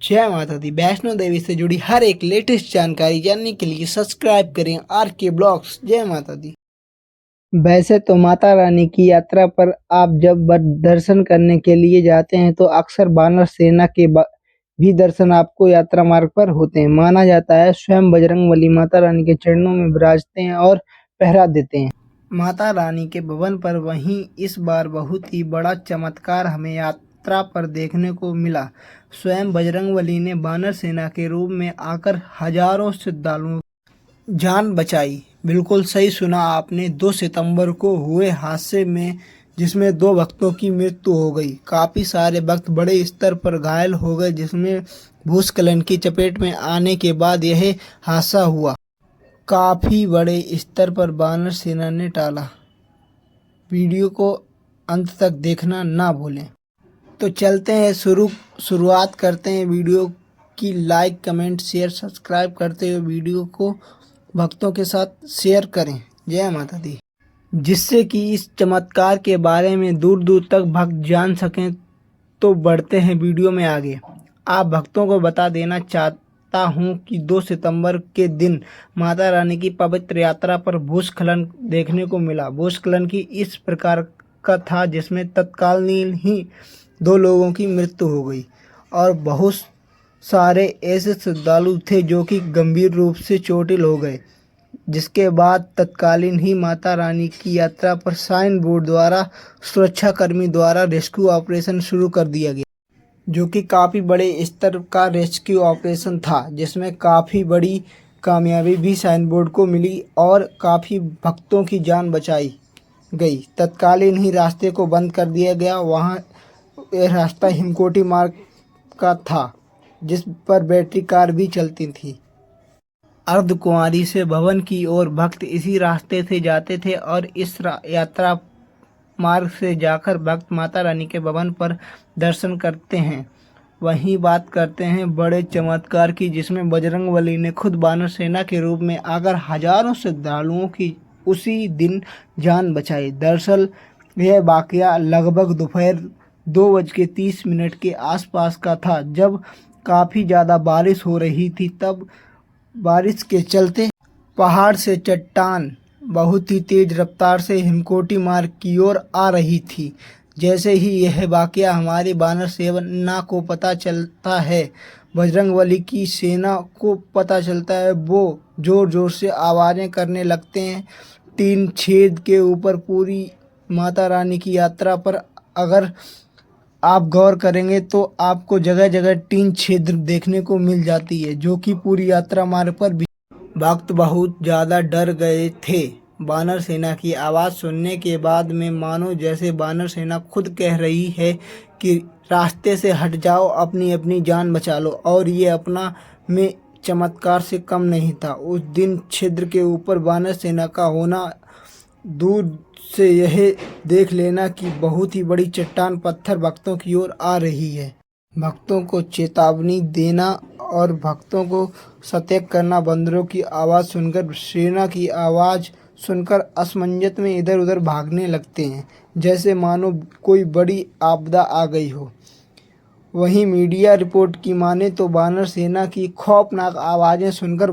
जय माता दी। वैष्णो देवी से जुड़ी हर एक लेटेस्ट जानकारी जानने के लिए सब्सक्राइब करें RK ब्लॉग्स। जय माता दी। वैसे तो माता रानी की यात्रा पर आप जब दर्शन करने के लिए जाते हैं तो अक्सर वानर सेना के भी दर्शन आपको यात्रा मार्ग पर होते हैं। माना जाता है स्वयं बजरंगबली माता रानी के चरणों में विराजते हैं और पहरा देते हैं। माता रानी के भवन पर वहीं इस बार बहुत ही बड़ा चमत्कार हमें यात्रा पर देखने को मिला। स्वयं बजरंगबली ने वानर सेना के रूप में आकर हजारों श्रद्धालुओं जान बचाई। बिल्कुल सही सुना आपने। 2 सितंबर को हुए हादसे में जिसमें 2 भक्तों की मृत्यु हो गई। काफ़ी सारे भक्त बड़े स्तर पर घायल हो गए, जिसमें भूस्खलन की चपेट में आने के बाद यह हादसा हुआ। काफ़ी बड़े स्तर पर वानर सेना ने टाला। वीडियो को अंत तक देखना ना भूलें। तो चलते हैं शुरुआत करते हैं वीडियो की। लाइक कमेंट शेयर सब्सक्राइब करते हुए वीडियो को भक्तों के साथ शेयर करें। जय माता दी। जिससे कि इस चमत्कार के बारे में दूर दूर तक भक्त जान सकें। तो बढ़ते हैं वीडियो में आगे। आप भक्तों को बता देना चाहता हूं कि 2 सितंबर के दिन माता रानी की पवित्र यात्रा पर भूस्खलन देखने को मिला। भूस्खलन की इस प्रकार का था जिसमें तत्कालीन ही 2 लोगों की मृत्यु हो गई और बहुत सारे ऐसे श्रद्धालु थे जो कि गंभीर रूप से चोटिल हो गए। जिसके बाद तत्कालीन ही माता रानी की यात्रा पर साइन बोर्ड द्वारा सुरक्षाकर्मी द्वारा रेस्क्यू ऑपरेशन शुरू कर दिया गया, जो कि काफ़ी बड़े स्तर का रेस्क्यू ऑपरेशन था, जिसमें काफ़ी बड़ी कामयाबी भी साइन बोर्ड को मिली और काफ़ी भक्तों की जान बचाई गई। तत्कालीन ही रास्ते को बंद कर दिया गया। वहाँ यह रास्ता हिमकोटी मार्ग का था, जिस पर बैटरी कार भी चलती थी। अर्धकुंवारी से भवन की ओर भक्त इसी रास्ते से जाते थे और इस यात्रा मार्ग से जाकर भक्त माता रानी के भवन पर दर्शन करते हैं। वहीं बात करते हैं बड़े चमत्कार की, जिसमें बजरंगबली ने खुद वानर सेना के रूप में आकर हजारों श्रद्धालुओं की उसी दिन जान बचाई। दरअसल यह वाकया लगभग दोपहर 2:30 के आसपास का था, जब काफ़ी ज़्यादा बारिश हो रही थी। तब बारिश के चलते पहाड़ से चट्टान बहुत ही तेज रफ्तार से हिमकोटी मार्ग की ओर आ रही थी। जैसे ही यह वाकया हमारी वानर सेना को पता चलता है, बजरंगबली की सेना को पता चलता है, वो ज़ोर ज़ोर से आवाज़ें करने लगते हैं। 3 छेद के ऊपर पूरी माता रानी की यात्रा पर अगर आप गौर करेंगे तो आपको जगह जगह 3 छिद्र देखने को मिल जाती है, जो कि पूरी यात्रा मार्ग पर भक्त बहुत ज़्यादा डर गए थे। वानर सेना की आवाज़ सुनने के बाद में मानो जैसे वानर सेना खुद कह रही है कि रास्ते से हट जाओ, अपनी अपनी जान बचा लो। और ये अपना में चमत्कार से कम नहीं था। उस दिन छिद्र के ऊपर वानर सेना का होना दूर से यह देख लेना कि बहुत ही बड़ी चट्टान पत्थर भक्तों की ओर आ रही है। भक्तों को चेतावनी देना और भक्तों को सतर्क करना। बंदरों की आवाज़ सुनकर सेना की आवाज़ सुनकर असमंजस में इधर उधर भागने लगते हैं, जैसे मानो कोई बड़ी आपदा आ गई हो। वहीं मीडिया रिपोर्ट की माने तो वानर सेना की खौफनाक आवाज़ें सुनकर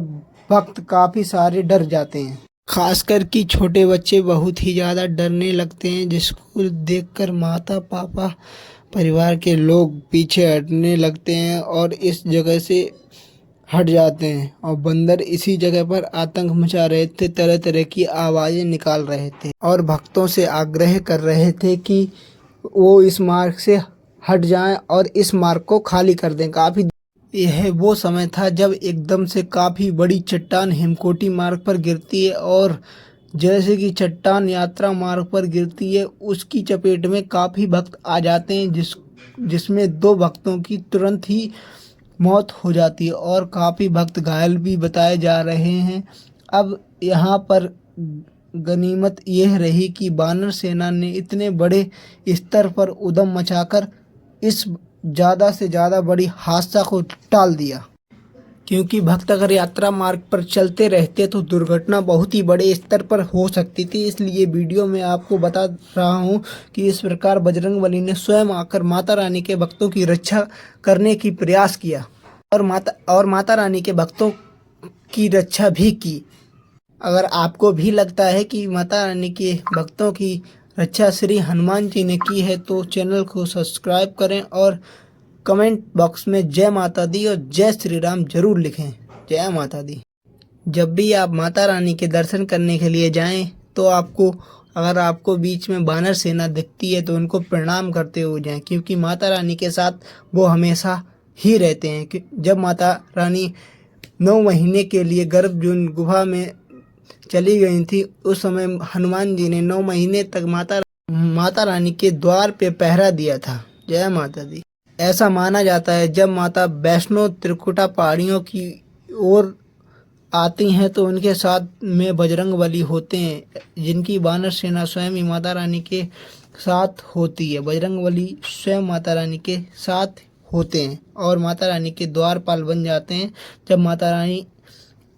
भक्त काफ़ी सारे डर जाते हैं। खासकर कि छोटे बच्चे बहुत ही ज़्यादा डरने लगते हैं, जिसको देखकर माता पापा परिवार के लोग पीछे हटने लगते हैं और इस जगह से हट जाते हैं। और बंदर इसी जगह पर आतंक मचा रहे थे, तरह तरह की आवाज़ें निकाल रहे थे और भक्तों से आग्रह कर रहे थे कि वो इस मार्ग से हट जाएं और इस मार्ग को खाली कर दें। काफ़ी यह वो समय था जब एकदम से काफ़ी बड़ी चट्टान हिमकोटी मार्ग पर गिरती है और जैसे कि चट्टान यात्रा मार्ग पर गिरती है, उसकी चपेट में काफ़ी भक्त आ जाते हैं, जिसमें 2 भक्तों की तुरंत ही मौत हो जाती है और काफ़ी भक्त घायल भी बताए जा रहे हैं। अब यहाँ पर गनीमत यह रही कि वानर सेना ने इतने बड़े स्तर पर उद्यम मचाकर इस ज़्यादा से ज़्यादा बड़ी हादसा को टाल दिया, क्योंकि भक्त अगर यात्रा मार्ग पर चलते रहते तो दुर्घटना बहुत ही बड़े स्तर पर हो सकती थी। इसलिए वीडियो में आपको बता रहा हूं कि इस प्रकार बजरंगबली ने स्वयं आकर माता रानी के भक्तों की रक्षा करने की प्रयास किया। और माता रानी के भक्तों की रक्षा भी की। अगर आपको भी लगता है कि माता रानी के भक्तों की रक्षा श्री हनुमान जी ने की है तो चैनल को सब्सक्राइब करें और कमेंट बॉक्स में जय माता दी और जय श्री राम जरूर लिखें। जय माता दी। जब भी आप माता रानी के दर्शन करने के लिए जाएं तो अगर आपको बीच में वानर सेना दिखती है तो उनको प्रणाम करते हुए जाएं, क्योंकि माता रानी के साथ वो हमेशा ही रहते हैं। कि जब माता रानी 9 महीने के लिए गर्भजून गुफा में चली गई थी, उस समय हनुमान जी ने 9 महीने तक माता रानी के द्वार पे पहरा दिया था। जय माता दी। ऐसा माना जाता है जब माता वैष्णो त्रिकुटा पहाड़ियों की ओर आती हैं तो उनके साथ में बजरंगबली होते हैं, जिनकी वानर सेना स्वयं ही माता रानी के साथ होती है। बजरंगबली स्वयं माता रानी के साथ होते हैं और माता रानी के द्वारपाल बन जाते हैं जब माता रानी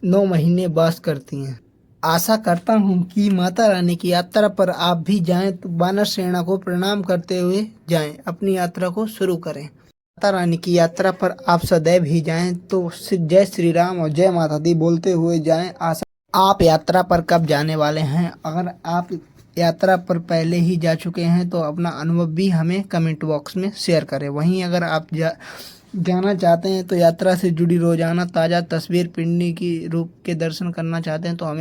9 महीने वास करती हैं। आशा करता हूँ कि माता रानी की यात्रा पर आप भी जाएं तो वानर सेना को प्रणाम करते हुए जाएं, अपनी यात्रा को शुरू करें। माता रानी की यात्रा पर आप सदैव ही जाएं तो जय श्री राम और जय माता दी बोलते हुए जाएं। आशा आप यात्रा पर कब जाने वाले हैं? अगर आप यात्रा पर पहले ही जा चुके हैं तो अपना अनुभव भी हमें कमेंट बॉक्स में शेयर करें। वहीं अगर आप जाना चाहते हैं तो यात्रा से जुड़ी रोजाना ताज़ा तस्वीर पिंडी की रूप के दर्शन करना चाहते हैं तो हमें